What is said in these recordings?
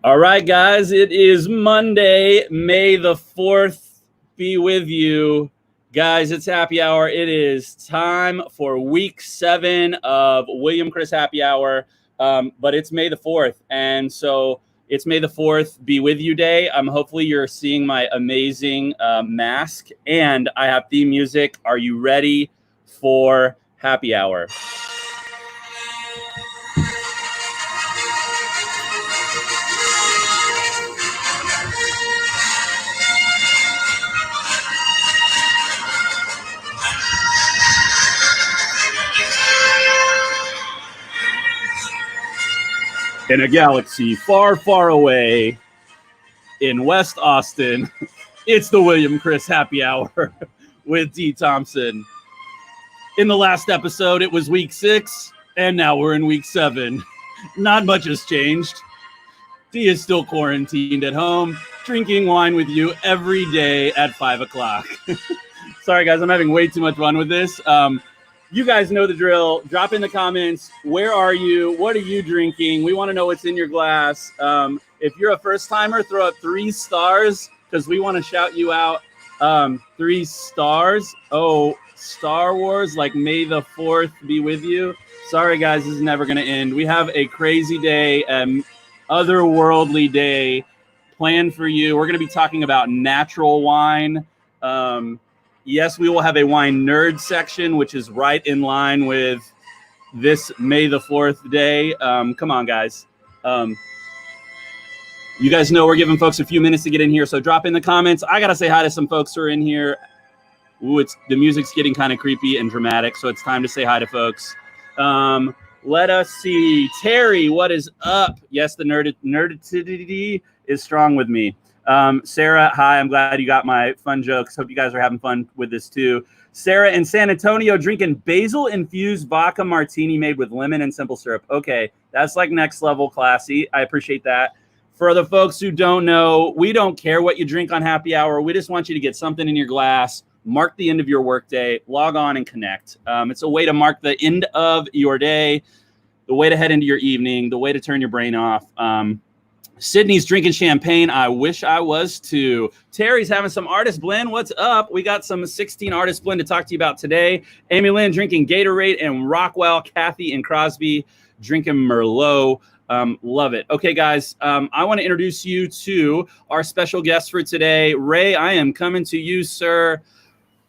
All right, guys, it is Monday, May the 4th. Be with you. Guys, it's happy hour. It is time for week 7 of William Chris Happy Hour, but it's May the 4th. And so it's May the 4th Be With You Day. Hopefully you're seeing my amazing mask, and I have theme music. Are you ready for happy hour? In a galaxy far, far away in West Austin, it's the William Chris Happy Hour with D. Thompson. In the last episode, it was week 6, and now we're in week 7. Not much has changed. D is still quarantined at home, drinking wine with you every day at 5 o'clock. Sorry, guys, I'm having way too much fun with this. You guys know the drill. Drop in the comments. Where are you? What are you drinking? We want to know what's in your glass. If you're a first timer, throw up 3 stars because we want to shout you out. 3 stars. Oh, Star Wars, like May the 4th be with you. Sorry, guys, this is never going to end. We have a crazy day, otherworldly day planned for you. We're going to be talking about natural wine. Yes, we will have a wine nerd section, which is right in line with this May the 4th day. Come on, guys. You guys know we're giving folks a few minutes to get in here, so drop in the comments. I got to say hi to some folks who are in here. Ooh, the music's getting kind of creepy and dramatic, so it's time to say hi to folks. Let us see. Terry, what is up? Yes, the nerdity is strong with me. Sarah, hi, I'm glad you got my fun jokes. Hope you guys are having fun with this too. Sarah in San Antonio drinking basil-infused vodka martini made with lemon and simple syrup. Okay, that's like next level classy. I appreciate that. For the folks who don't know, we don't care what you drink on happy hour. We just want you to get something in your glass, mark the end of your workday, log on and connect. It's a way to mark the end of your day, the way to head into your evening, the way to turn your brain off. Sydney's drinking champagne. I wish I was too. Terry's having some artist blend. What's up? We got some 16 artist blend to talk to you about today. Amy Lynn drinking Gatorade and Rockwell. Kathy and Crosby drinking Merlot. Love it. Okay, guys, I want to introduce you to our special guest for today. Ray, I am coming to you, sir.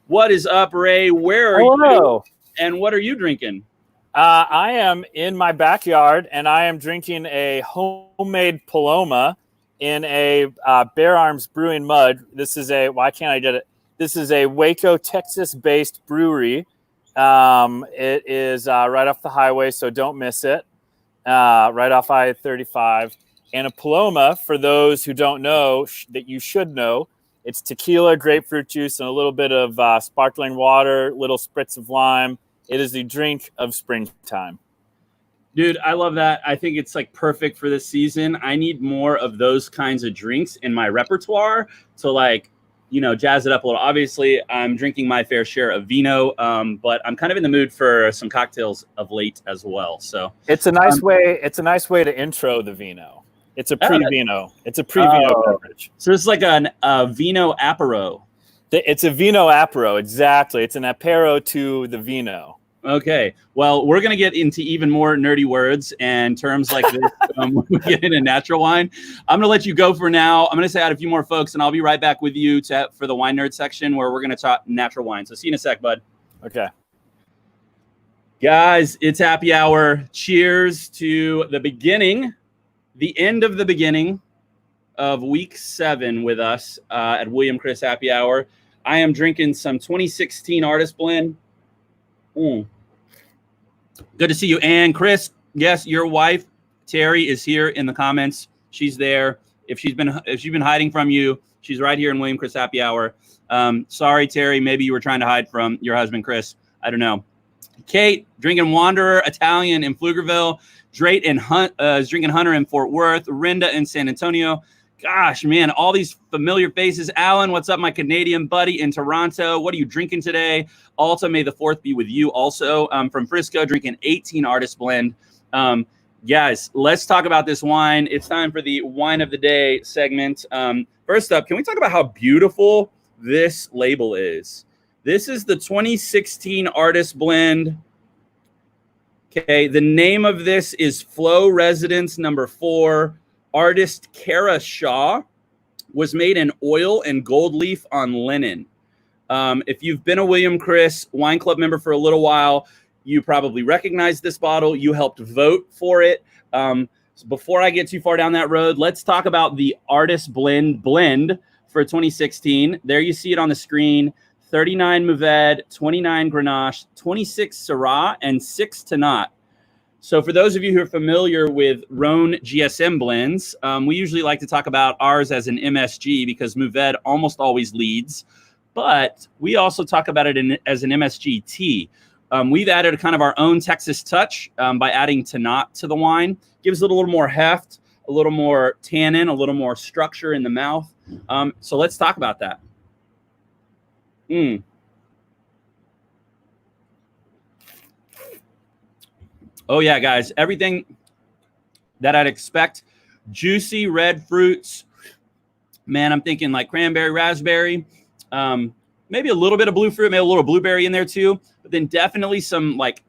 What is up, Ray? Where are you? And what are you drinking? I am in my backyard, and I am drinking a homemade Paloma in a Bear Arms Brewing mug. This is why can't I get it? This is a Waco, Texas-based brewery. It is right off the highway, so don't miss it. Right off I-35. And a Paloma, for those who don't know, that you should know, it's tequila, grapefruit juice, and a little bit of sparkling water, little spritz of lime. It is the drink of springtime. Dude, I love that. I think it's like perfect for this season. I need more of those kinds of drinks in my repertoire to jazz it up a little. Obviously, I'm drinking my fair share of vino, but I'm kind of in the mood for some cocktails of late as well. So it's a nice way. It's a nice way to intro the vino. It's a pre-vino. It's a pre-vino beverage. So it's like a vino apero. It's a vino apero, exactly. It's an apero to the vino. Okay. Well, we're going to get into even more nerdy words and terms like this when we get into natural wine. I'm going to let you go for now. I'm going to say out a few more folks, and I'll be right back with you for the wine nerd section where we're going to talk natural wine. So see you in a sec, bud. Okay. Guys, it's happy hour. Cheers to the end of the beginning of week 7 with us at William Chris Happy Hour. I am drinking some 2016 Artist Blend. Good to see you. And Chris, yes, your wife, Terry, is here in the comments. She's there. If she's been hiding from you, she's right here in William Chris Happy Hour. Sorry, Terry, maybe you were trying to hide from your husband, Chris. I don't know. Kate, drinking Wanderer Italian in Pflugerville. Drake and is drinking Hunter in Fort Worth. Rinda in San Antonio. Gosh, man, all these familiar faces. Alan, what's up, my Canadian buddy in Toronto? What are you drinking today? Alta, may the 4th be with you also. From Frisco, drinking 18 Artist Blend. Guys, let's talk about this wine. It's time for the wine of the day segment. First up, can we talk about how beautiful this label is? This is the 2016 Artist Blend. Okay, the name of this is Flow Residence number 4. Artist Kara Shaw. Was made in oil and gold leaf on linen. If you've been a William Chris Wine Club member for a little while, you probably recognize this bottle. You helped vote for it. So before I get too far down that road, let's talk about the Artist Blend for 2016. There you see it on the screen. 39 Mourvedre, 29 Grenache, 26 Syrah, and 6 Tannat. So for those of you who are familiar with Rhone GSM blends, we usually like to talk about ours as an MSG because Mourvedre almost always leads. But we also talk about it as an MSG-T. We've added a kind of our own Texas touch by adding Tannat to the wine. Gives it a little more heft, a little more tannin, a little more structure in the mouth. So let's talk about that. Oh, yeah, guys. Everything that I'd expect. Juicy red fruits. Man, I'm thinking like cranberry, raspberry. Maybe a little bit of blue fruit, maybe a little blueberry in there too. But then definitely some like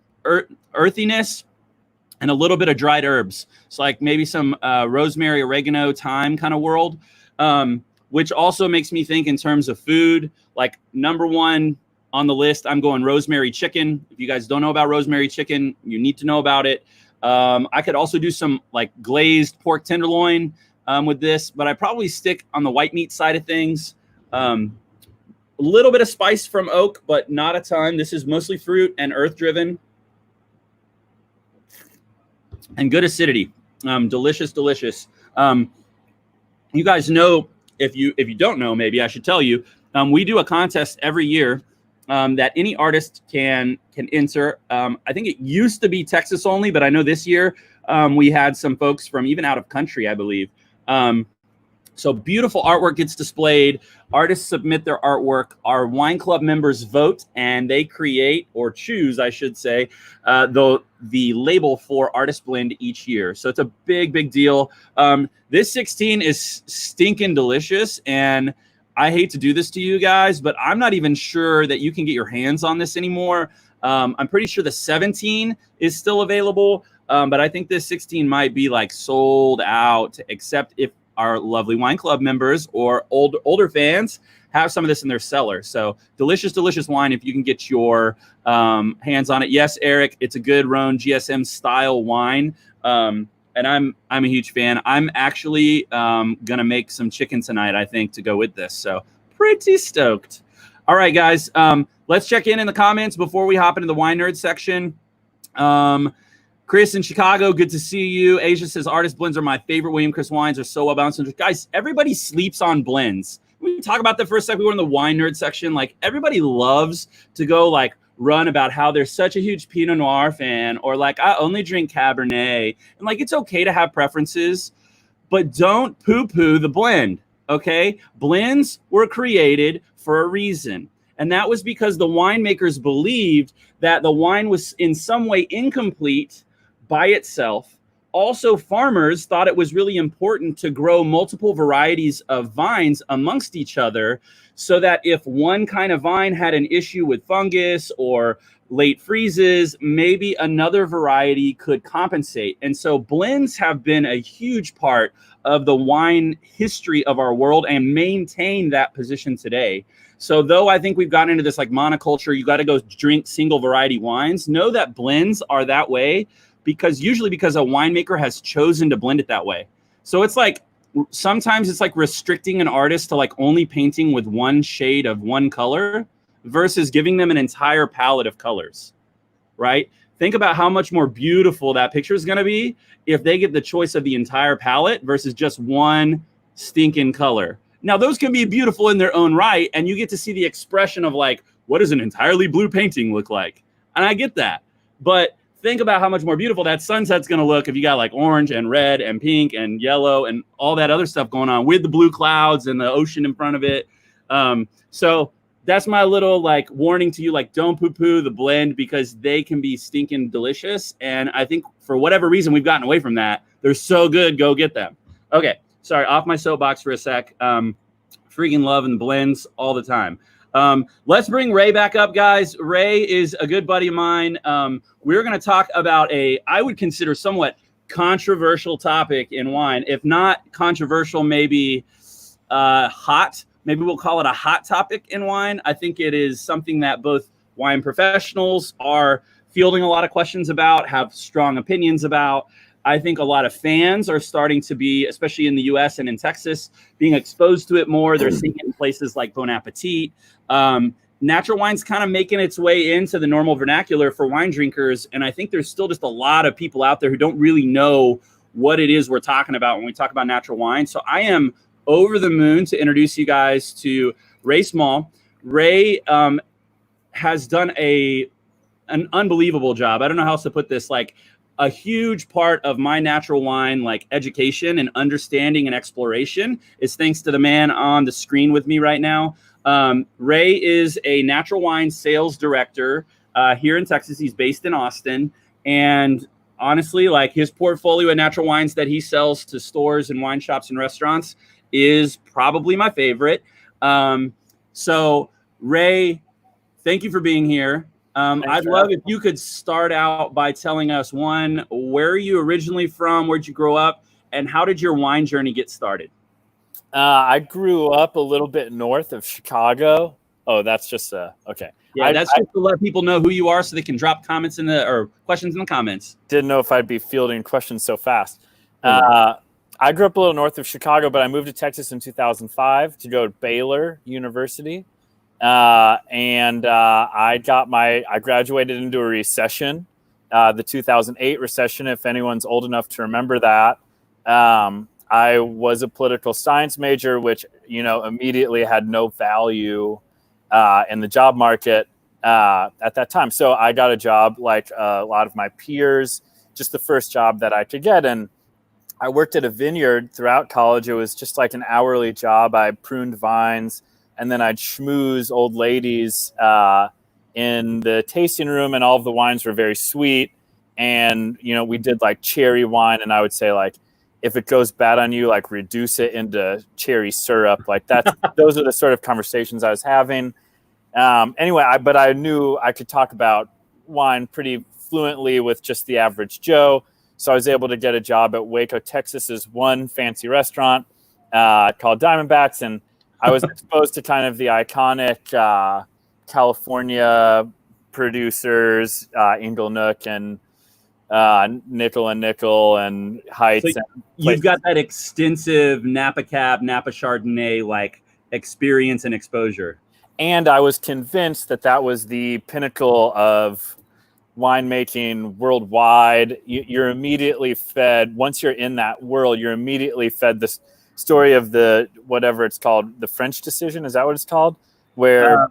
earthiness and a little bit of dried herbs. So like maybe some rosemary, oregano, thyme kind of world. Which also makes me think in terms of food. Like number 1 on the list, I'm going rosemary chicken. If you guys don't know about rosemary chicken, you need to know about it. I could also do some like glazed pork tenderloin with this, but I probably stick on the white meat side of things. A little bit of spice from oak, but not a ton. This is mostly fruit and earth driven. And good acidity. Delicious, delicious. You guys know, if you don't know, maybe I should tell you, we do a contest every year that any artist can enter. I think it used to be Texas only, but I know this year we had some folks from even out of country, I believe. So beautiful artwork gets displayed. Artists submit their artwork. Our wine club members vote, and they create, or choose, I should say, the label for Artist Blend each year. So it's a big, big deal. This 16 is stinking delicious, and I hate to do this to you guys, but I'm not even sure that you can get your hands on this anymore. I'm pretty sure the 17 is still available, but I think this 16 might be like sold out, except if our lovely wine club members or older fans have some of this in their cellar. So delicious, delicious wine if you can get your hands on it. Yes, Eric, it's a good Rhone GSM style wine. And I'm a huge fan. I'm actually gonna make some chicken tonight, I think, to go with this. So pretty stoked. All right, guys, let's check in the comments before we hop into the wine nerd section. Chris in Chicago, good to see you. Asia says Artist Blends are my favorite. William Chris wines are so well balanced. Guys, everybody sleeps on blends. We talk about that for a second. We were in the wine nerd section. Like everybody loves to go like run about how they're such a huge Pinot Noir fan, or like I only drink Cabernet. And like it's okay to have preferences, but don't poo-poo the blend. Okay, blends were created for a reason. And that was because the winemakers believed that the wine was in some way incomplete by itself. Also, farmers thought it was really important to grow multiple varieties of vines amongst each other so that if one kind of vine had an issue with fungus or late freezes, maybe another variety could compensate. And so blends have been a huge part of the wine history of our world and maintain that position today. So though I think we've gotten into this like monoculture, you got to go drink single variety wines, know that blends are that way because a winemaker has chosen to blend it that way. So it's like, sometimes it's like restricting an artist to like only painting with one shade of one color versus giving them an entire palette of colors, right? Think about how much more beautiful that picture is going to be if they get the choice of the entire palette versus just one stinking color. Now, those can be beautiful in their own right, and you get to see the expression of like, what does an entirely blue painting look like? And I get that. But think about how much more beautiful that sunset's going to look if you got like orange and red and pink and yellow and all that other stuff going on with the blue clouds and the ocean in front of it. So that's my little like warning to you, like don't poo-poo the blend because they can be stinking delicious. And I think for whatever reason we've gotten away from that. They're so good, go get them. Okay, sorry, off my soapbox for a sec. Freaking loving blends all the time. Let's bring Ray back up, guys. Ray is a good buddy of mine. We're going to talk about I would consider somewhat controversial topic in wine. If not controversial, maybe hot. Maybe we'll call it a hot topic in wine. I think it is something that both wine professionals are fielding a lot of questions about, have strong opinions about. I think a lot of fans are starting to be, especially in the US and in Texas, being exposed to it more. They're seeing it in places like Bon Appetit. Natural wine's kind of making its way into the normal vernacular for wine drinkers. And I think there's still just a lot of people out there who don't really know what it is we're talking about when we talk about natural wine. So I am over the moon to introduce you guys to Ray Small. Ray has done an unbelievable job. I don't know how else to put this. Like a huge part of my natural wine, like education and understanding and exploration is thanks to the man on the screen with me right now. Ray is a natural wine sales director here in Texas. He's based in Austin. And honestly, like his portfolio of natural wines that he sells to stores and wine shops and restaurants is probably my favorite. So Ray, thank you for being here. I'd love if you could start out by telling us, one, where are you originally from? Where'd you grow up? And how did your wine journey get started? I grew up a little bit north of Chicago. Oh, that's just okay. Yeah, that's just to let people know who you are so they can drop comments or questions in the comments. Didn't know if I'd be fielding questions so fast. I grew up a little north of Chicago, but I moved to Texas in 2005 to go to Baylor University. I graduated into a recession, the 2008 recession, if anyone's old enough to remember that. I was a political science major, which, immediately had no value in the job market at that time. So I got a job like a lot of my peers, just the first job that I could get. And I worked at a vineyard throughout college. It was just like an hourly job. I pruned vines, and then I'd schmooze old ladies in the tasting room, and all of the wines were very sweet. And, we did like cherry wine, and I would say like, if it goes bad on you, like reduce it into cherry syrup. Like those are the sort of conversations I was having. But I knew I could talk about wine pretty fluently with just the average Joe. So I was able to get a job at Waco, Texas's one fancy restaurant called Diamondbacks. And I was exposed to kind of the iconic California producers, Inglenook and Nickel and Nickel and Heights. So you've got that extensive Napa Cab, Napa Chardonnay like experience and exposure. And I was convinced that was the pinnacle of winemaking worldwide. You're immediately fed, once you're in that world, you're immediately fed this story of the, whatever it's called, the French decision. Is that what it's called? Where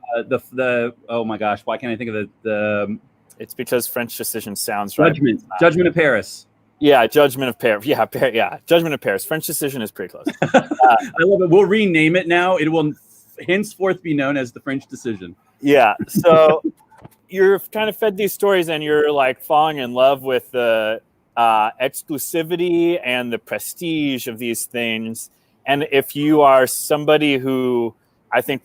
oh my gosh, why can't I think of the it's because French decision sounds right. Judgment of Paris. Yeah, Judgment of Paris. Yeah, Judgment of Paris. French decision is pretty close. I love it. We'll rename it now. It will henceforth be known as the French decision. Yeah. So you're kind of fed these stories, and you're like falling in love with the exclusivity and the prestige of these things. And if you are somebody who I think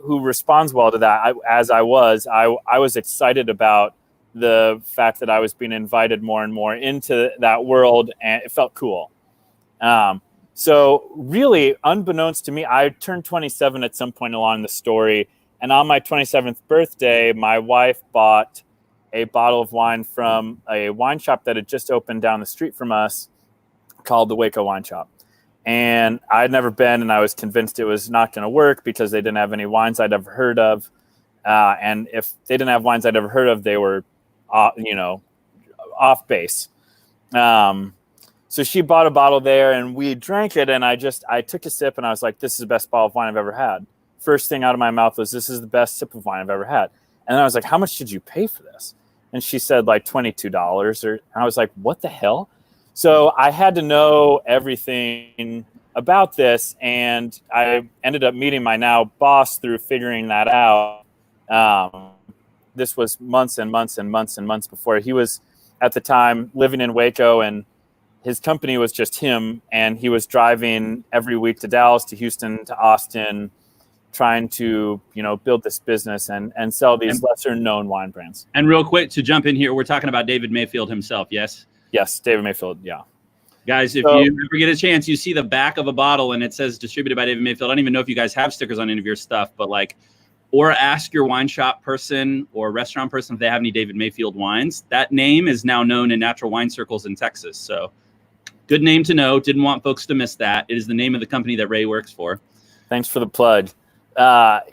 who responds well to that, I was excited about the fact that I was being invited more and more into that world, and it felt cool. So really, unbeknownst to me, I turned 27 at some point along the story, and on my 27th birthday, my wife bought a bottle of wine from a wine shop that had just opened down the street from us called the Waco Wine Shop. And I had never been, and I was convinced it was not going to work because they didn't have any wines I'd ever heard of. And if they didn't have wines I'd ever heard of, they were, off base. So she bought a bottle there, and we drank it, and I took a sip, and I was like, this is the best bottle of wine I've ever had. First thing out of my mouth was, this is the best sip of wine I've ever had. And I was like, how much did you pay for this? And she said like $22. And I was like, what the hell? So I had to know everything about this, and I ended up meeting my now boss through figuring that out. This was months and months and months and months before. He was at the time living in Waco, and his company was just him, and he was driving every week to Dallas, to Houston, to Austin, trying to, build this business and sell these lesser known wine brands. And real quick to jump in here, we're talking about David Mayfield himself. Yes. Yes. David Mayfield. Yeah. Guys, if you ever get a chance, you see the back of a bottle and it says distributed by David Mayfield. I don't even know if you guys have stickers on any of your stuff, but or ask your wine shop person or restaurant person if they have any David Mayfield wines. That name is now known in natural wine circles in Texas. So good name to know. Didn't want folks to miss that. It is the name of the company that Ray works for. Thanks for the plug. Anyway,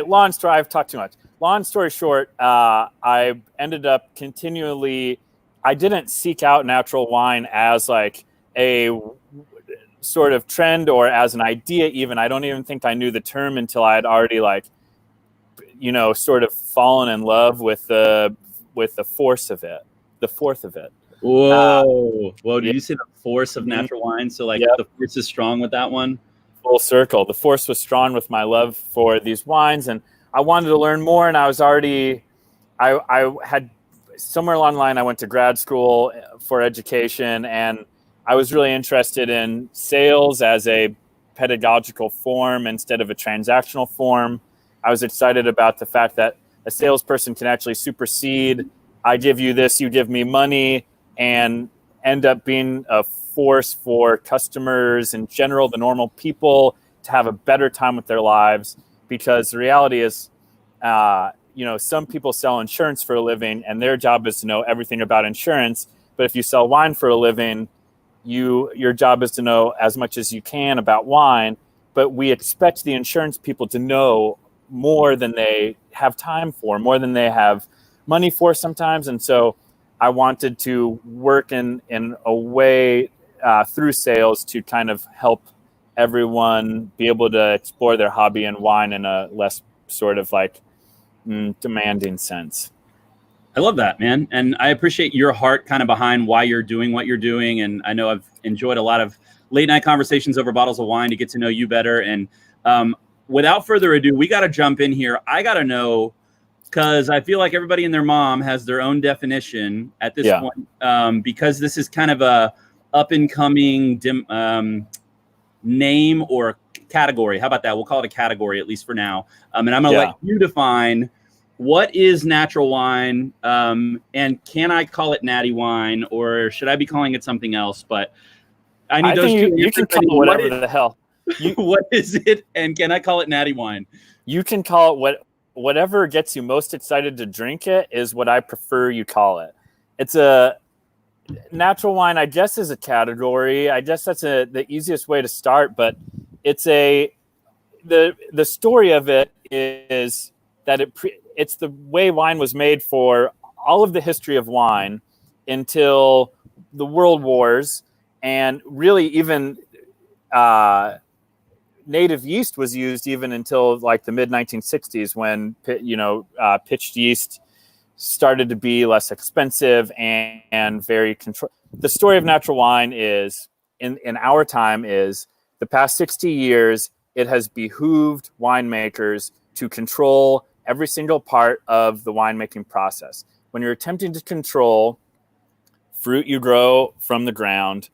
long story. I've talked too much. Long story short, I ended up continually. I didn't seek out natural wine as a sort of trend or as an idea. Even I don't even think I knew the term until I had already sort of fallen in love with the force of it, the fourth of it. Whoa! Did you say the force of natural wine? So the force is strong with that one. Full circle. The force was strong with my love for these wines, and I wanted to learn more. And I was already, I had somewhere along the line, I went to grad school for education, and I was really interested in sales as a pedagogical form instead of a transactional form. I was excited about the fact that a salesperson can actually supersede, I give you this, you give me money, and end up being a force for customers in general, the normal people, to have a better time with their lives. Because the reality is, some people sell insurance for a living, and their job is to know everything about insurance. But if you sell wine for a living, your job is to know as much as you can about wine. But we expect the insurance people to know more than they have time for, more than they have money for sometimes. And so I wanted to work in a way through sales to kind of help everyone be able to explore their hobby in wine in a less sort of demanding sense. I love that, man. And I appreciate your heart kind of behind why you're doing what you're doing. And I know I've enjoyed a lot of late night conversations over bottles of wine to get to know you better. And without further ado, we got to jump in here. I got to know, because I feel like everybody and their mom has their own definition at this point, because this is kind of a up and coming name or category. How about that? We'll call it a category, at least for now. And I'm going to let you define what is natural wine, and can I call it natty wine, or should I be calling it something else? But I need those two. You can call it whatever the hell. What is it, and can I call it natty wine? You can call it whatever gets you most excited to drink it is what I prefer you call it. It's a natural wine, I guess, is a category. I guess that's the easiest way to start, but it's the story of it is that it's the way wine was made for all of the history of wine until the World Wars, and really even native yeast was used even until the mid 1960s, when pitched yeast started to be less expensive and very controlled. The story of natural wine is in our time is the past 60 years, it has behooved winemakers to control every single part of the winemaking process. When you're attempting to control fruit you grow from the ground,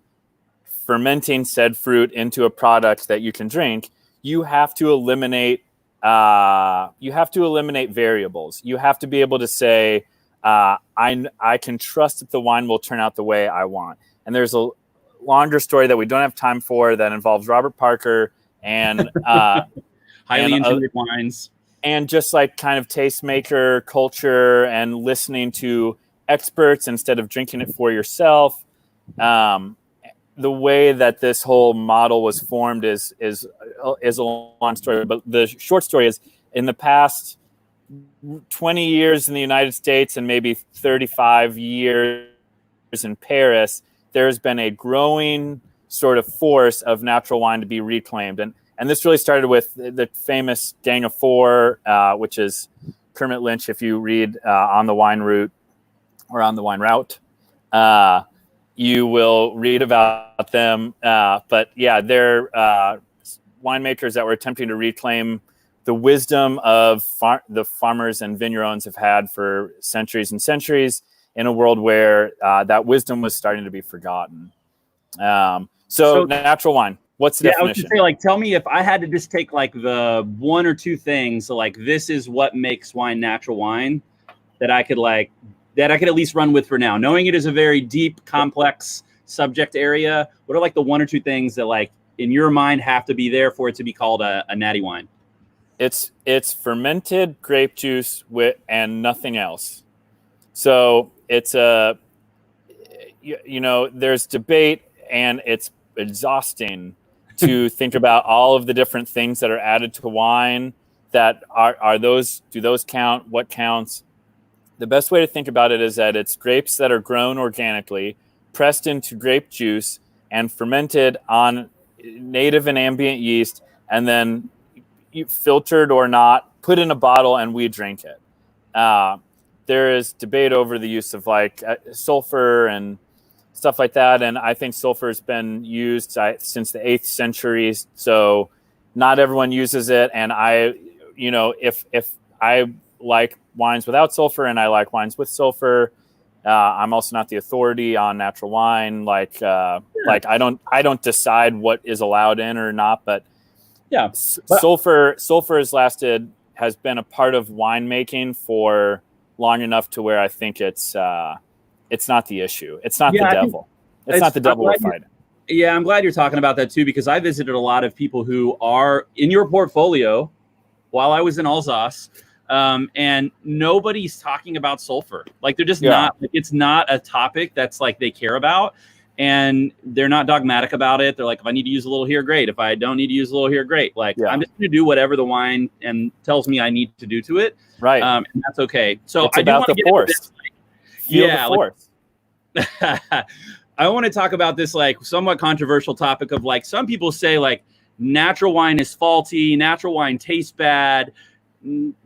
fermenting said fruit into a product that you can drink, you have to eliminate variables. You have to be able to say, I can trust that the wine will turn out the way I want. And there's a longer story that we don't have time for that involves Robert Parker and highly engineered wines, and just kind of tastemaker culture and listening to experts instead of drinking it for yourself. The way that this whole model was formed is a long story, but the short story is, in the past 20 years in the United States and maybe 35 years in Paris, there's been a growing sort of force of natural wine to be reclaimed. And this really started with the famous Gang of Four, which is Kermit Lynch, if you read On the Wine Route or On the Wine Route. you will read about them. But yeah, they're winemakers that were attempting to reclaim the wisdom of the farmers and vineyards have had for centuries and centuries in a world where that wisdom was starting to be forgotten. So natural wine, what's the definition? I was gonna say, like, tell me if I had to just take like the one or two things, so like this is what makes wine natural wine, that I could at least run with for now, knowing it is a very deep, complex subject area. What are like the one or two things that like in your mind have to be there for it to be called a natty wine? It's fermented grape juice and nothing else. So it's there's debate, and it's exhausting to think about all of the different things that are added to wine. That do those count? What counts? The best way to think about it is that it's grapes that are grown organically, pressed into grape juice, and fermented on native and ambient yeast, and then filtered or not, put in a bottle, and we drink it. There is debate over the use of like sulfur and stuff like that, and I think sulfur has been used since the 8th century. So not everyone uses it, and if I like wines without sulfur and I like wines with sulfur, I'm also not the authority on natural wine. Like I don't decide what is allowed in or not, but yeah, sulfur has been a part of winemaking for long enough to where I think it's not the issue. It's not the devil. It's not the devil we're fighting. Yeah, I'm glad you're talking about that too, because I visited a lot of people who are in your portfolio while I was in Alsace, and nobody's talking about sulfur. Like they're just not. It's not a topic that's like they care about, and they're not dogmatic about it. They're like, if I need to use a little here, great. If I don't need to use a little here, great. Like I'm just going to do whatever the wine and tells me I need to do to it. Right. And that's okay. So it's about the force. Feel the force. I want to talk about this like somewhat controversial topic of like some people say like natural wine is faulty, natural wine tastes bad.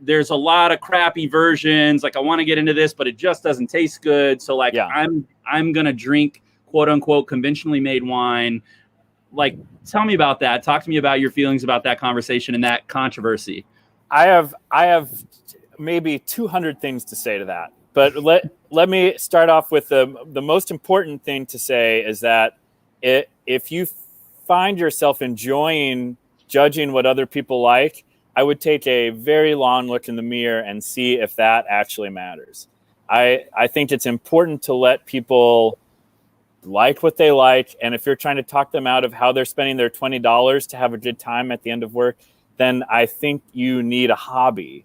There's a lot of crappy versions. Like I want to get into this, but it just doesn't taste good. So like I'm gonna drink quote unquote conventionally made wine. Like tell me about that. Talk to me about your feelings about that conversation and that controversy. I have maybe 200 things to say to that. But let me start off with the most important thing to say is that if you find yourself enjoying judging what other people like, I would take a very long look in the mirror and see if that actually matters. I think it's important to let people like what they like, and if you're trying to talk them out of how they're spending their $20 to have a good time at the end of work, then I think you need a hobby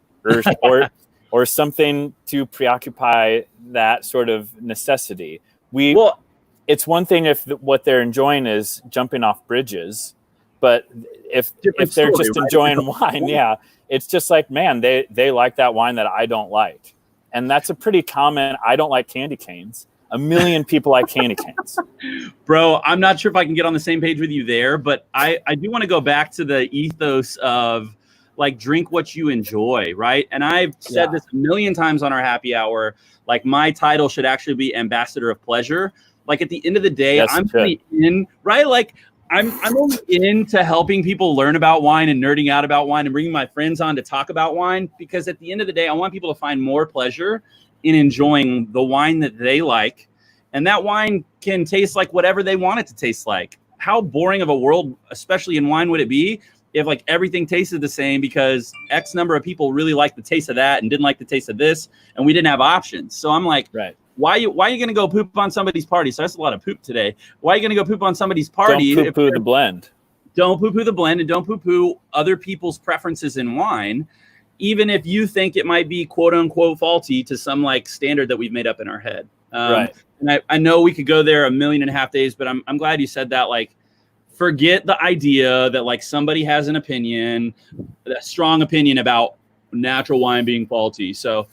or something to preoccupy that sort of necessity. It's one thing if what they're enjoying is jumping off bridges, but if they're just enjoying wine, it's just like, man, they like that wine that I don't like. And that's a pretty common, I don't like candy canes. 1 million people like candy canes. Bro, I'm not sure if I can get on the same page with you there, but I do want to go back to the ethos of like drink what you enjoy, right? And I've said this 1 million times on our happy hour, like my title should actually be Ambassador of Pleasure. Like at the end of the day, I'm really in, right? Like I'm only into helping people learn about wine and nerding out about wine and bringing my friends on to talk about wine, because at the end of the day, I want people to find more pleasure in enjoying the wine that they like. And that wine can taste like whatever they want it to taste like. How boring of a world, especially in wine, would it be if like everything tasted the same because X number of people really liked the taste of that and didn't like the taste of this, and we didn't have options? So I'm like, why are you going to go poop on somebody's party? So that's a lot of poop today. Why are you going to go poop on somebody's party? Don't poo-poo the blend. Don't poo-poo the blend, and don't poo-poo other people's preferences in wine, even if you think it might be quote unquote faulty to some like standard that we've made up in our head. And I know we could go there 1.5 million days, but I'm glad you said that. Like, forget the idea that like somebody has an opinion, a strong opinion about natural wine being faulty. So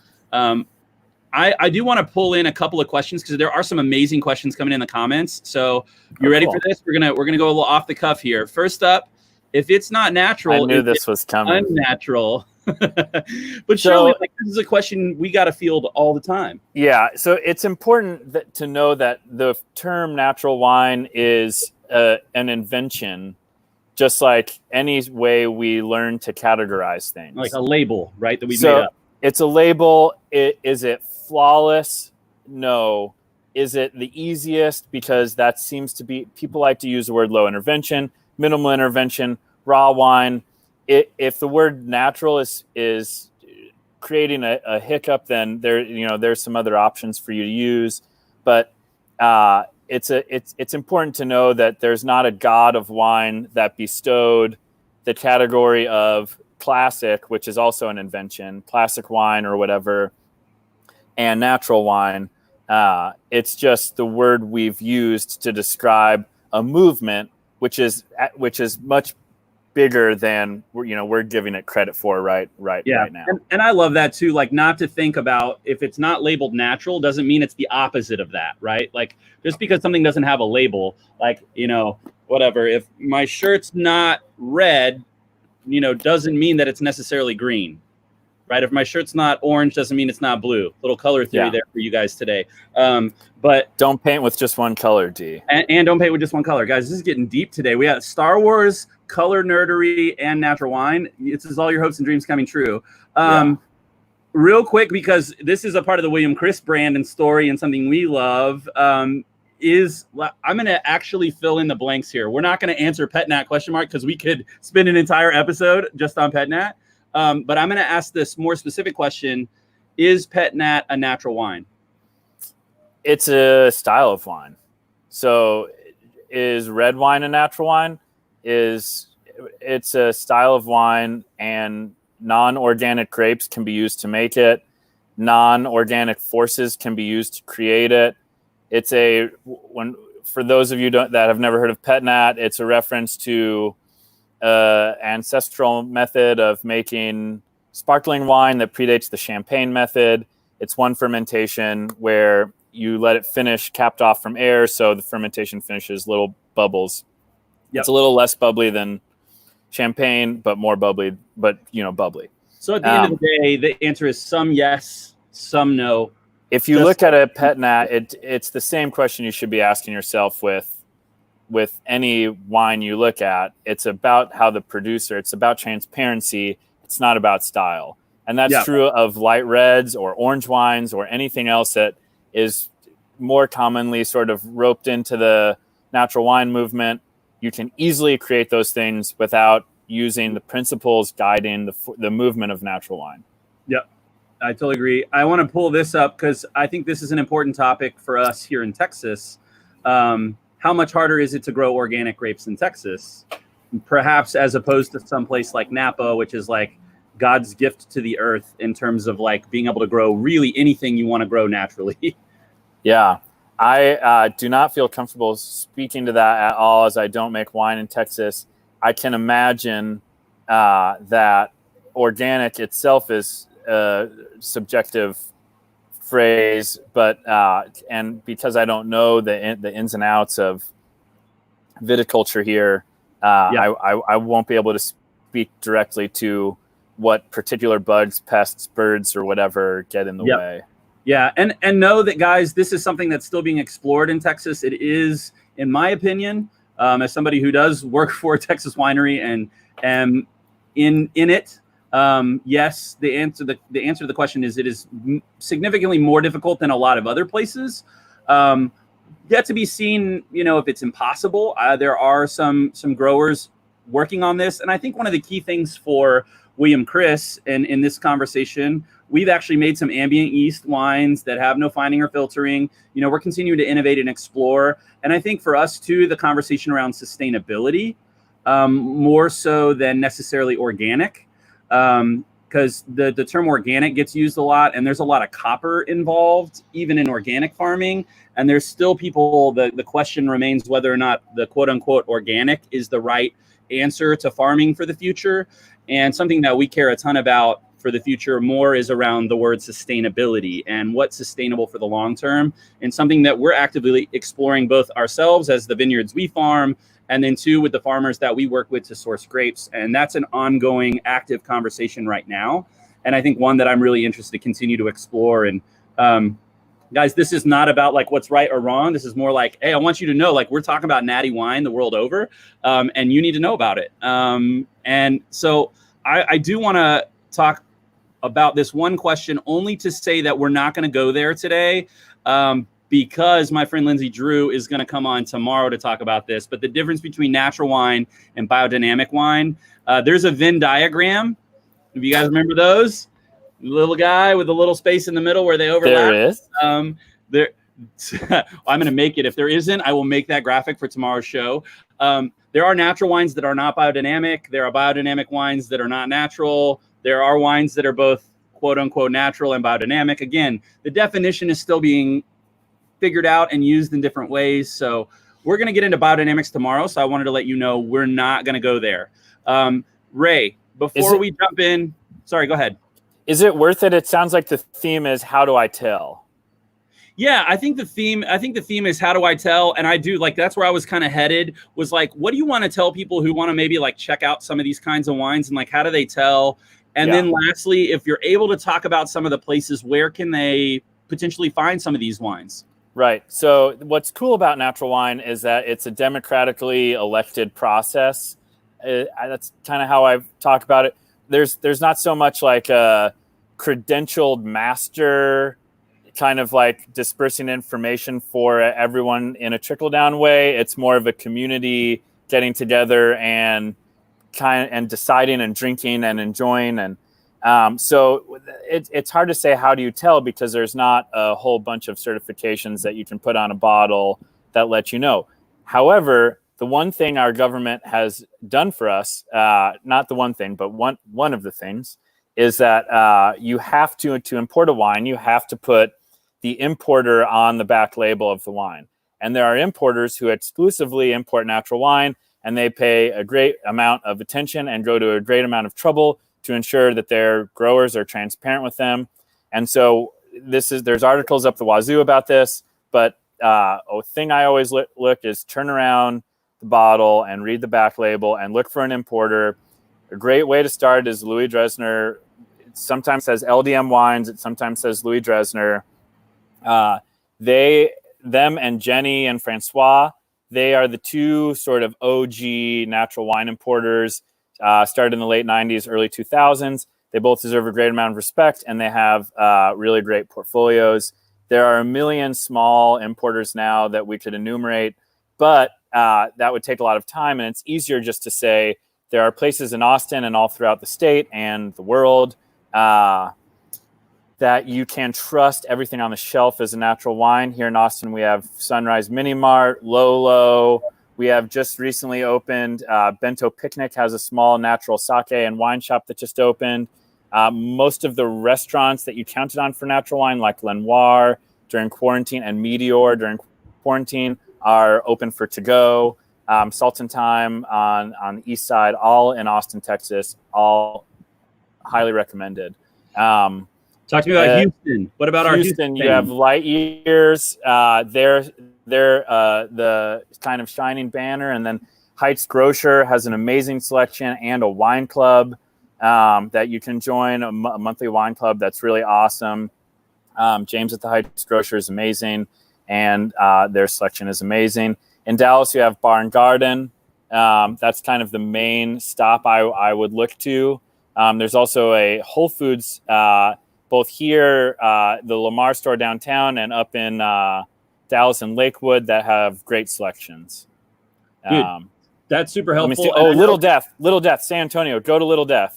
I do want to pull in a couple of questions because there are some amazing questions coming in the comments. So you ready for this? We're gonna go a little off the cuff here. First up, if it's not natural, I knew this was coming. Unnatural. But surely, like, this is a question we got to field all the time. Yeah, so it's important to know that the term natural wine is an invention, just like any way we learn to categorize things. Like a label, right, that we made up. It's a label. Is it flawless? No. Is it the easiest? Because that seems to be, people like to use the word low intervention, minimal intervention, raw wine. If the word natural is creating a hiccup, then there's some other options for you to use. But it's important to know that there's not a god of wine that bestowed the category of classic, which is also an invention, classic wine or whatever, and natural wine. It's just the word we've used to describe a movement, which is much bigger than we're giving it credit for right now. And I love that too. Like, not to think about, if it's not labeled natural doesn't mean it's the opposite of that, right? Like, just because something doesn't have a label, like, whatever, if my shirt's not red, doesn't mean that it's necessarily green, right? If my shirt's not orange, doesn't mean it's not blue. Little color theory there for you guys today. But don't paint with just one color, D. And don't paint with just one color. Guys, this is getting deep today. We got Star Wars, color nerdery, and natural wine. This is all your hopes and dreams coming true. Real quick, because this is a part of the William Chris brand and story and something we love, I'm going to actually fill in the blanks here. We're not going to answer PetNat ? Because we could spend an entire episode just on PetNat. But I'm going to ask this more specific question. Is PetNat a natural wine? It's a style of wine. So is red wine a natural wine? It's a style of wine, and non-organic grapes can be used to make it. Non-organic forces can be used to create it. For those of you that have never heard of PetNat, it's a reference to ancestral method of making sparkling wine that predates the champagne method. It's one fermentation where you let it finish capped off from air, so the fermentation finishes little bubbles. Yep. It's a little less bubbly than champagne, but more bubbly, bubbly. So at the end of the day, the answer is some yes, some no. If you look at a PetNat, it's the same question you should be asking yourself with any wine you look at. It's about how the producer, it's about transparency. It's not about style. And that's true of light reds or orange wines or anything else that is more commonly sort of roped into the natural wine movement. You can easily create those things without using the principles guiding the movement of natural wine. Yep, I totally agree. I want to pull this up because I think this is an important topic for us here in Texas. How much harder is it to grow organic grapes in Texas? Perhaps as opposed to someplace like Napa, which is like God's gift to the earth in terms of like being able to grow really anything you want to grow naturally. Yeah, I do not feel comfortable speaking to that at all, as I don't make wine in Texas. I can imagine that organic itself is a subjective phrase, but and because I don't know the ins and outs of viticulture here, I won't be able to speak directly to what particular bugs, pests, birds, or whatever get in the way. Yeah, and know that, guys, this is something that's still being explored in Texas. It is, in my opinion, as somebody who does work for a Texas winery and am in it, yes, the answer to the question is it is significantly more difficult than a lot of other places. Yet to be seen, if it's impossible. There are some growers working on this, and I think one of the key things for William Chris and in this conversation, we've actually made some ambient yeast wines that have no fining or filtering. We're continuing to innovate and explore. And I think for us too, the conversation around sustainability, more so than necessarily organic, because the term organic gets used a lot, and there's a lot of copper involved, even in organic farming. And there's still people, the question remains whether or not the quote unquote organic is the right answer to farming for the future. And something that we care a ton about for the future more is around the word sustainability and what's sustainable for the long term, and something that we're actively exploring both ourselves as the vineyards we farm, and then two, with the farmers that we work with to source grapes. And that's an ongoing active conversation right now. And I think one that I'm really interested to continue to explore. And guys, this is not about like what's right or wrong. This is more like, hey, I want you to know, like, we're talking about natty wine the world over, and you need to know about it. And so I do want to talk about this one question, only to say that we're not going to go there today, because my friend Lindsay Drew is going to come on tomorrow to talk about this. But the difference between natural wine and biodynamic wine, there's a Venn diagram. If you guys remember those, the little guy with the little space in the middle where they overlap. There is. There. I'm going to make it. If there isn't, I will make that graphic for tomorrow's show. There are natural wines that are not biodynamic. There are biodynamic wines that are not natural. There are wines that are both quote unquote natural and biodynamic. Again, the definition is still being figured out and used in different ways. So we're going to get into biodynamics tomorrow. So I wanted to let you know we're not going to go there. Ray, before we jump in, sorry, go ahead. Is it worth it? It sounds like the theme is how do I tell? Yeah, I think the theme is how do I tell? And I do, like, that's where I was kind of headed, was like, what do you want to tell people who want to maybe like check out some of these kinds of wines, and like, how do they tell? And then lastly, if you're able to talk about some of the places, where can they potentially find some of these wines? Right. So what's cool about natural wine is that it's a democratically elected process. That's kind of how I've talked about it. There's not so much like a credentialed master kind of like dispersing information for everyone in a trickle-down way. It's more of a community getting together and deciding and drinking and enjoying. And so it's hard to say how do you tell, because there's not a whole bunch of certifications that you can put on a bottle that let you know. However, the one thing our government has done for us, not the one thing, but one of the things, is that you have to import a wine, you have to put the importer on the back label of the wine. And there are importers who exclusively import natural wine, and they pay a great amount of attention and go to a great amount of trouble to ensure that their growers are transparent with them. And so there's articles up the wazoo about this, but a thing I always look is turn around the bottle and read the back label and look for an importer. A great way to start is Louis Dresner. It sometimes says LDM Wines. It sometimes says Louis Dresner. Them and Jenny and Francois, they are the two sort of OG natural wine importers, started in the late 90s, early 2000s. They both deserve a great amount of respect, and they have really great portfolios. There are a million small importers now that we could enumerate, but that would take a lot of time, and it's easier just to say there are places in Austin and all throughout the state and the world that you can trust everything on the shelf as a natural wine. Here in Austin, we have Sunrise Mini Mart, Lolo. We have just recently opened, Bento Picnic has a small natural sake and wine shop that just opened. Most of the restaurants that you counted on for natural wine, like Lenoir during quarantine and Meteor during quarantine, are open for to-go. Salt and Thyme on the east side, all in Austin, Texas, all highly recommended. Talk to me about Houston. What about Houston? You have Light Years. They're the kind of shining banner. And then Heights Grocer has an amazing selection and a wine club that you can join, a monthly wine club that's really awesome. James at the Heights Grocer is amazing, and their selection is amazing. In Dallas, you have Bar and Garden. That's kind of the main stop I would look to. There's also a Whole Foods both here, the Lamar store downtown, and up in Dallas and Lakewood that have great selections. Dude, that's super helpful. Little Death, San Antonio. Go to Little Death.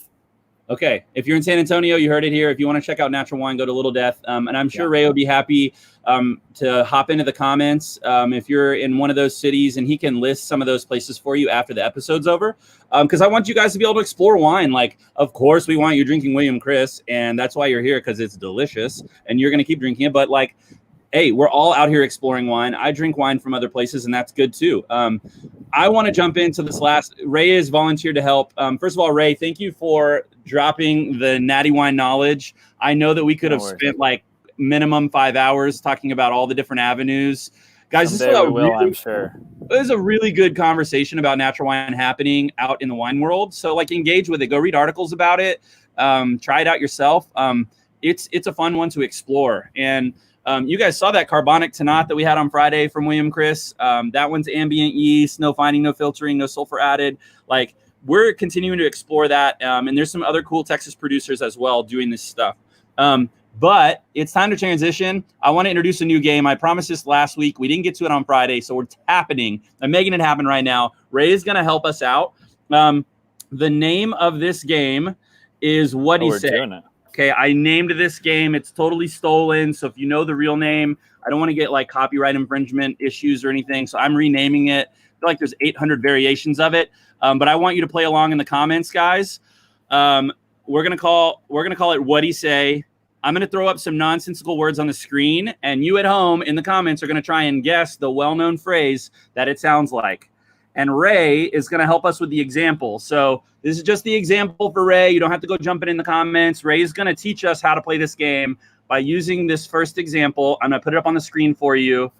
Okay, if you're in San Antonio, you heard it here. If you want to check out natural wine, go to Little Death. And I'm sure Ray will be happy to hop into the comments if you're in one of those cities, and he can list some of those places for you after the episode's over. Because I want you guys to be able to explore wine. Like, of course, we want you drinking William Chris, and that's why you're here, because it's delicious, and you're going to keep drinking it. But like, hey, we're all out here exploring wine. I drink wine from other places, and that's good too. I want to jump into this last. Ray is volunteered to help. First of all, Ray, thank you for dropping the Natty Wine knowledge. I know that we could have spent like minimum 5 hours talking about all the different avenues. Guys, someday we will, I'm sure. It was a really good conversation about natural wine happening out in the wine world. So like engage with it. Go read articles about it. Try it out yourself. It's a fun one to explore. And you guys saw that Carbonic Tannat that we had on Friday from William Chris. That one's ambient yeast, no finding, no filtering, no sulfur added. Like we're continuing to explore that. And there's some other cool Texas producers as well doing this stuff. But it's time to transition. I want to introduce a new game. I promised this last week. We didn't get to it on Friday, so it's happening. I'm making it happen right now. Ray is going to help us out. The name of this game is What He Say. Okay, I named this game. It's totally stolen. So if you know the real name, I don't want to get like copyright infringement issues or anything. So I'm renaming it. I feel like there's 800 variations of it. But I want you to play along in the comments, guys. We're gonna call it What He Say. I'm going to throw up some nonsensical words on the screen, and you at home in the comments are going to try and guess the well-known phrase that it sounds like. And Ray is going to help us with the example. So this is just the example for Ray. You don't have to go jumping in the comments. Ray is going to teach us how to play this game by using this first example. I'm going to put it up on the screen for you.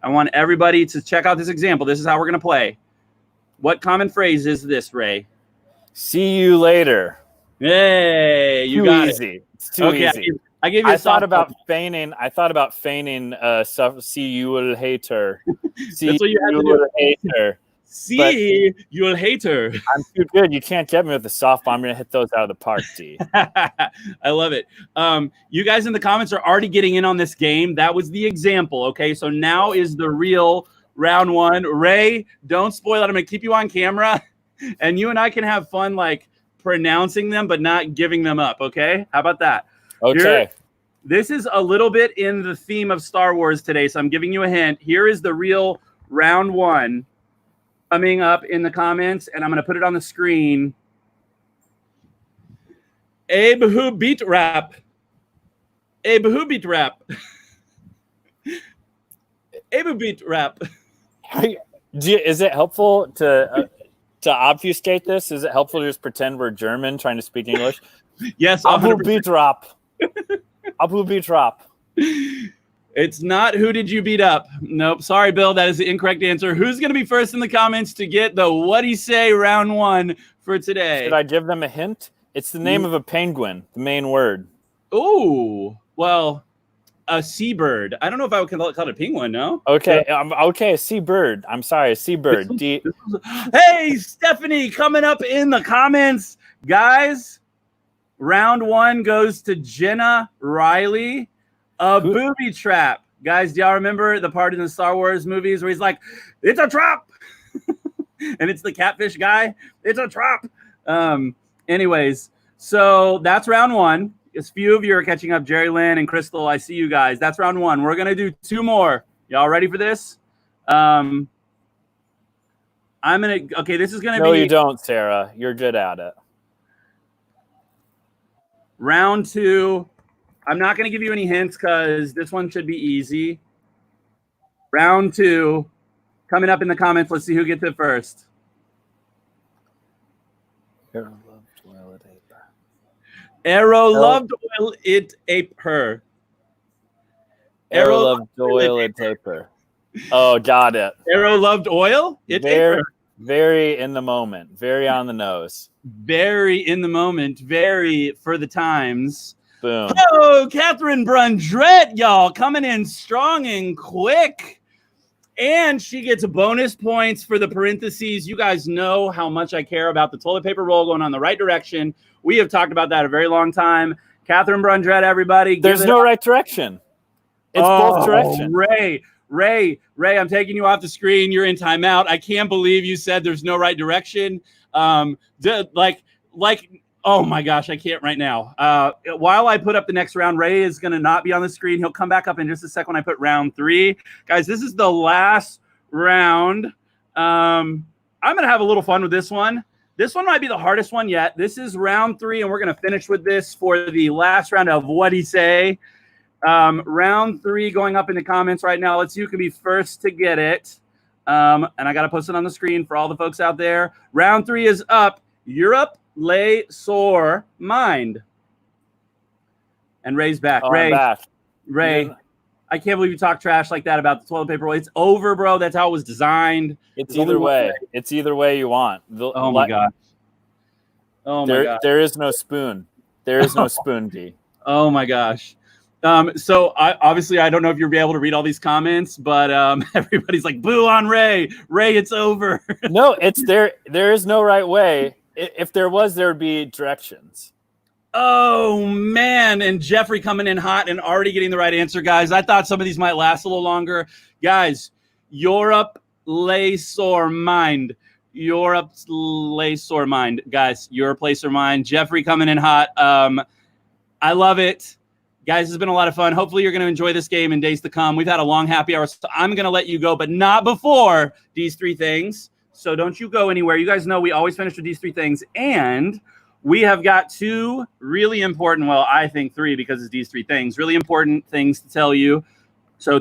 I want everybody to check out this example. This is how we're going to play. What common phrase is this, Ray? See you later. Hey, you got it. It's too easy. I gave you. I thought about feigning. See you will hate her. See you will hate her. See you'll hate her. I'm too good. You can't get me with the softball. I'm gonna hit those out of the park, D. I love it. You guys in the comments are already getting in on this game. That was the example. Okay, so now is the real round one. Ray, don't spoil it. I'm gonna keep you on camera, and you and I can have fun like pronouncing them, but not giving them up. Okay, how about that? Okay. This is a little bit in the theme of Star Wars today, so I'm giving you a hint. Here is the real round one coming up in the comments, and I'm going to put it on the screen. Abe who beat rap. Abe who beat rap. Abe who beat rap. Is it helpful to obfuscate this? Is it helpful to just pretend we're German trying to speak English? Yes. Abu beat rap. Abu beat rap. It's not who did you beat up. Nope. Sorry, Bill. That is the incorrect answer. Who's going to be first in the comments to get the What He Say round one for today? Should I give them a hint? It's the name of a penguin, the main word. Oh, well, a seabird. I don't know if I would call it a penguin, no? Okay. Okay, a seabird. I'm sorry, a seabird. Hey, Stephanie, coming up in the comments. Guys, round one goes to Jenna Riley. A booby trap. Guys, do y'all remember the part in the Star Wars movies where he's like, it's a trap? And it's the catfish guy. It's a trap. Anyways, so that's round one. A few of you are catching up. Jerry Lynn and Crystal, I see you guys. That's round one. We're going to do two more. Y'all ready for this? Okay, this is going to be. No, you don't, Sarah. You're good at it. Round two. I'm not going to give you any hints because this one should be easy. Round two. Coming up in the comments. Let's see who gets it first. Arrow loved oil, it ate her. Arrow loved oil, it ate her. Arrow loved oil, it ate her. Oh, got it. Arrow loved oil, it ate her. Very in the moment. Very on the nose. Very in the moment. Very for the times. Boom. Oh, Catherine Brundrett, y'all, coming in strong and quick. And she gets bonus points for the parentheses. You guys know how much I care about the toilet paper roll going on the right direction. We have talked about that a very long time. Catherine Brundrett, everybody. There's no right direction. It's both directions. Ray, I'm taking you off the screen. You're in timeout. I can't believe you said there's no right direction. Oh my gosh, I can't right now. While I put up the next round, Ray is going to not be on the screen. He'll come back up in just a second when I put round three. Guys, this is the last round. I'm going to have a little fun with this one. This one might be the hardest one yet. This is round three, and we're going to finish with this for the last round of What He Say. Round three going up in the comments right now. Let's see who can be first to get it. And I got to post it on the screen for all the folks out there. Round three is up. Europe lay sore mind. And Ray's back. Oh, I'm back. Ray, Yeah. I can't believe you talk trash like that about the toilet paper roll. It's over, bro. That's how it was designed. It's There's either only one way. It's either way you want. Oh my god. Oh my god. There is no spoon. There is no spoon, D. Oh my gosh. So obviously I don't know if you'll be able to read all these comments, but everybody's like, boo on Ray. Ray, it's over. No, it's there. There is no right way. If there was, there would be directions. Oh man, and Jeffrey coming in hot and already getting the right answer, guys. I thought some of these might last a little longer. Guys, Europe lay sore mind. Europe lay sore mind. Guys, Europe lay sore mind. Jeffrey coming in hot. I love it. Guys, it's been a lot of fun. Hopefully you're going to enjoy this game in days to come. We've had a long happy hour, so I'm going to let you go, but not before these three things. So don't you go anywhere. You guys know we always finish with these three things, and we have got two really important, well, I think three because it's these three things, really important things to tell you. So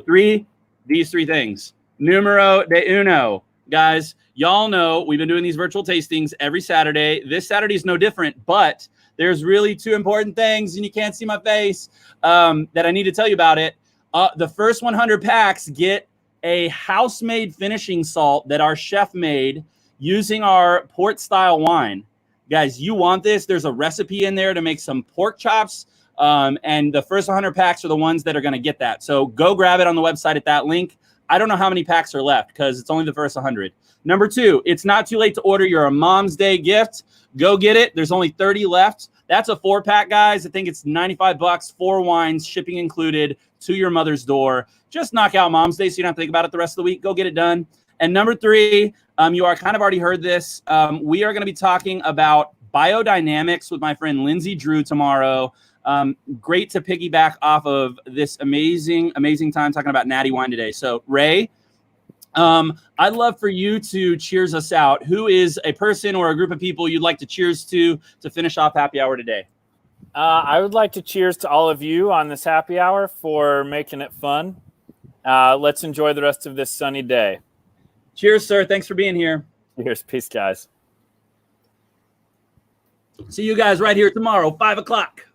these three things. Numero de uno. Guys, y'all know we've been doing these virtual tastings every Saturday. This Saturday is no different, but there's really two important things, and you can't see my face, that I need to tell you about it. The first 100 packs get a house-made finishing salt that our chef made using our port-style wine. Guys, you want this. There's a recipe in there to make some pork chops, and the first 100 packs are the ones that are going to get that. So go grab it on the website at that link. I don't know how many packs are left because it's only the first 100. Number two, it's not too late to order your Mom's Day gift. Go get it. There's only 30 left. That's a 4-pack, guys. I think it's $95, 4 wines, shipping included, to your mother's door. Just knock out Mom's Day so you don't have to think about it the rest of the week. Go get it done. And number three, you are kind of already heard this. We are going to be talking about biodynamics with my friend Lindsay Drew tomorrow. Great to piggyback off of this amazing time talking about Natty Wine today. So, Ray, I'd love for you to cheers us out. Who is a person or a group of people you'd like to cheers to finish off happy hour today? I would like to cheers to all of you on this happy hour for making it fun. Let's enjoy the rest of this sunny day. Cheers, sir. Thanks for being here. Cheers. Peace, guys. See you guys right here tomorrow, 5 o'clock.